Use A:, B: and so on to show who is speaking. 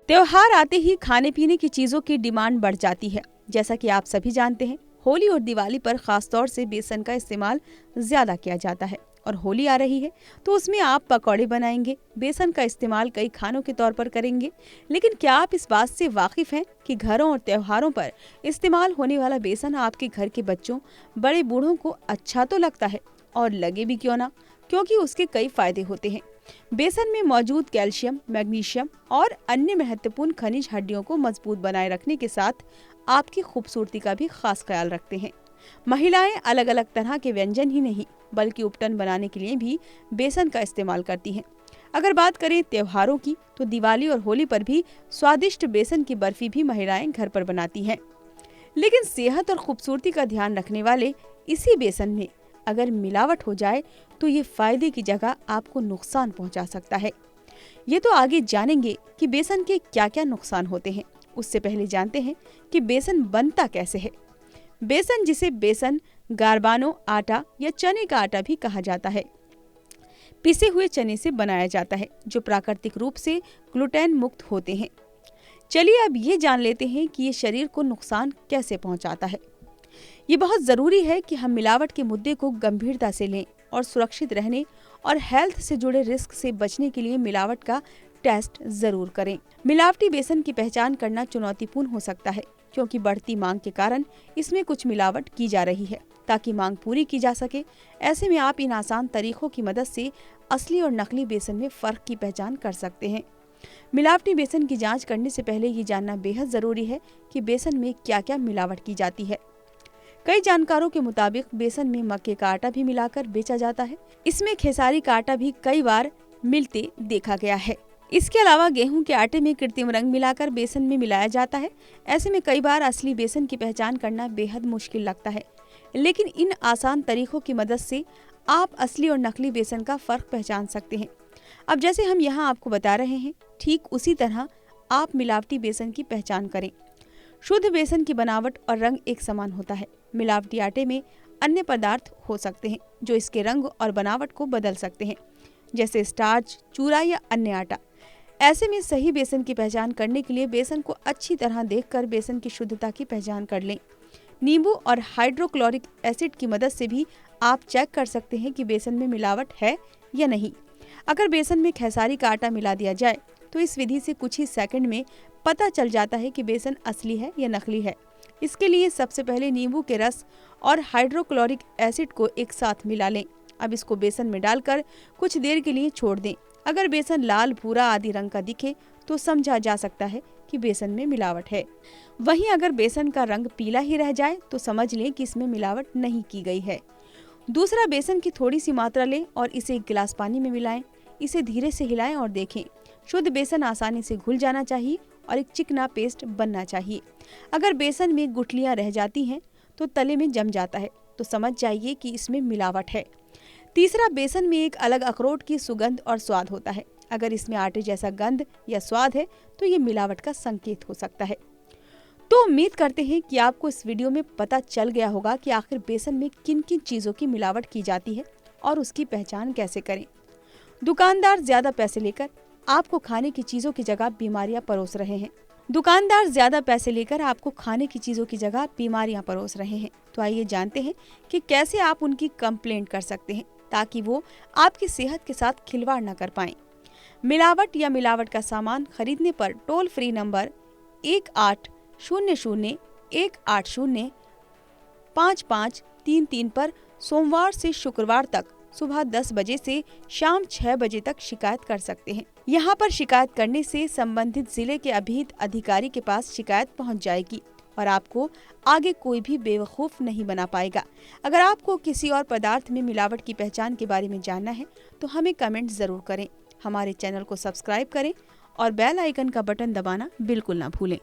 A: त्योहार आते ही खाने पीने की चीजों की डिमांड बढ़ जाती है। जैसा कि आप सभी जानते हैं, होली और दिवाली पर खास तौर से बेसन का इस्तेमाल ज्यादा किया जाता है। और होली आ रही है तो उसमें आप पकौड़े बनाएंगे, बेसन का इस्तेमाल कई खानों के तौर पर करेंगे। लेकिन क्या आप इस बात से वाकिफ हैं कि घरों और त्योहारों पर इस्तेमाल होने वाला बेसन आपके घर के बच्चों, बड़े बूढ़ों को अच्छा तो लगता है, और लगे भी क्यों ना, क्योंकि उसके कई फायदे होते हैं। बेसन में मौजूद कैल्शियम, मैग्नीशियम और अन्य महत्वपूर्ण खनिज हड्डियों को मजबूत बनाए रखने के साथ आपकी खूबसूरती का भी खास ख्याल रखते हैं। महिलाएं अलग अलग तरह के व्यंजन ही नहीं बल्कि उपटन बनाने के लिए भी बेसन का इस्तेमाल करती हैं। अगर बात करें त्योहारों की, तो दिवाली और होली पर भी स्वादिष्ट बेसन की बर्फी भी महिलाएं घर पर बनाती हैं। लेकिन सेहत और खूबसूरती का ध्यान रखने वाले इसी बेसन में अगर मिलावट हो जाए तो ये फायदे की जगह आपको नुकसान पहुंचा सकता है। ये तो आगे जानेंगे कि बेसन के क्या क्या नुकसान होते हैं। उससे पहले जानते हैं कि बेसन बनता कैसे है। बेसन, जिसे बेसन, गारबानो आटा या चने का आटा भी कहा जाता है, पिसे हुए चने से बनाया जाता है जो प्राकृतिक रूप से ग्लूटेन मुक्त होते हैं। चलिए अब ये जान लेते हैं कि ये शरीर को नुकसान कैसे पहुंचाता है। ये बहुत ज़रूरी है कि हम मिलावट के मुद्दे को गंभीरता से लें और सुरक्षित रहने और हेल्थ से जुड़े रिस्क से बचने के लिए मिलावट का टेस्ट जरूर करें। मिलावटी बेसन की पहचान करना चुनौतीपूर्ण हो सकता है, क्योंकि बढ़ती मांग के कारण इसमें कुछ मिलावट की जा रही है ताकि मांग पूरी की जा सके। ऐसे में आप इन आसान तरीकों की मदद से असली और नकली बेसन में फ़र्क की पहचान कर सकते हैं। मिलावटी बेसन की जांच करने से पहले ये जानना बेहद ज़रूरी है कि बेसन में क्या क्या मिलावट की जाती है। कई जानकारों के मुताबिक बेसन में मक्के का आटा भी मिलाकर बेचा जाता है। इसमें खेसारी का आटा भी कई बार मिलते देखा गया है। इसके अलावा गेहूं के आटे में कृत्रिम रंग मिलाकर बेसन में मिलाया जाता है। ऐसे में कई बार असली बेसन की पहचान करना बेहद मुश्किल लगता है, लेकिन इन आसान तरीकों की मदद से आप असली और नकली बेसन का फर्क पहचान सकते हैं। अब जैसे हम यहाँ आपको बता रहे हैं, ठीक उसी तरह आप मिलावटी बेसन की पहचान करें। शुद्ध बेसन की बनावट और रंग एक समान होता है। मिलावटी आटे में अन्य पदार्थ हो सकते हैं जो इसके रंग और बनावट को बदल सकते हैं, जैसे स्टार्च, चूरा या अन्य आटा। ऐसे में सही बेसन की पहचान करने के लिए बेसन को अच्छी तरह देखकर बेसन की शुद्धता की पहचान कर लें। नींबू और हाइड्रोक्लोरिक एसिड की मदद से भी आप चेक कर सकते हैं कि बेसन में मिलावट है या नहीं। अगर बेसन में खेसारी का आटा मिला दिया जाए तो इस विधि से कुछ ही सेकंड में पता चल जाता है कि बेसन असली है या नकली है। इसके लिए सबसे पहले नींबू के रस और हाइड्रोक्लोरिक एसिड को एक साथ मिला लें। अब इसको बेसन में डालकर कुछ देर के लिए छोड़ दें। अगर बेसन लाल, भूरा आदि रंग का दिखे तो समझा जा सकता है कि बेसन में मिलावट है। वहीं अगर बेसन का रंग पीला ही रह जाए तो समझ लें कि इसमें मिलावट नहीं की गई है। दूसरा, बेसन की थोड़ी सी मात्रा लें और इसे एक गिलास पानी में मिलाएं। इसे धीरे से हिलाएं और देखें। शुद्ध बेसन आसानी से घुल जाना चाहिए और एक चिकना पेस्ट बनना चाहिए। अगर बेसन में गुठलियां रह जाती हैं तो तले में जम जाता है, तो समझ जाइए कि इसमें मिलावट है। तीसरा, बेसन में एक अलग अखरोट की सुगंध और स्वाद होता है। अगर इसमें आटे जैसा गंध या स्वाद है तो ये मिलावट का संकेत हो सकता है। तो उम्मीद करते हैं कि आपको इस वीडियो में पता चल गया होगा कि आखिर बेसन में किन किन चीज़ों की मिलावट की जाती है और उसकी पहचान कैसे करें। दुकानदार ज्यादा पैसे लेकर आपको खाने की चीजों की जगह बीमारियां परोस रहे हैं। तो आइए जानते हैं कि कैसे आप उनकी कंप्लेंट कर सकते हैं ताकि वो आपकी सेहत के साथ खिलवाड़ न कर पाएं। मिलावट या मिलावट का सामान खरीदने पर टोल फ्री नंबर 1800-180-5533 पर सोमवार से शुक्रवार तक सुबह 10 बजे से शाम 6 बजे तक शिकायत कर सकते हैं। यहाँ पर शिकायत करने से संबंधित जिले के अभिहित अधिकारी के पास शिकायत पहुँच जाएगी और आपको आगे कोई भी बेवकूफ़ नहीं बना पाएगा। अगर आपको किसी और पदार्थ में मिलावट की पहचान के बारे में जानना है तो हमें कमेंट ज़रूर करें। हमारे चैनल को सब्सक्राइब करें और बेल आइकन का बटन दबाना बिल्कुल ना भूलें।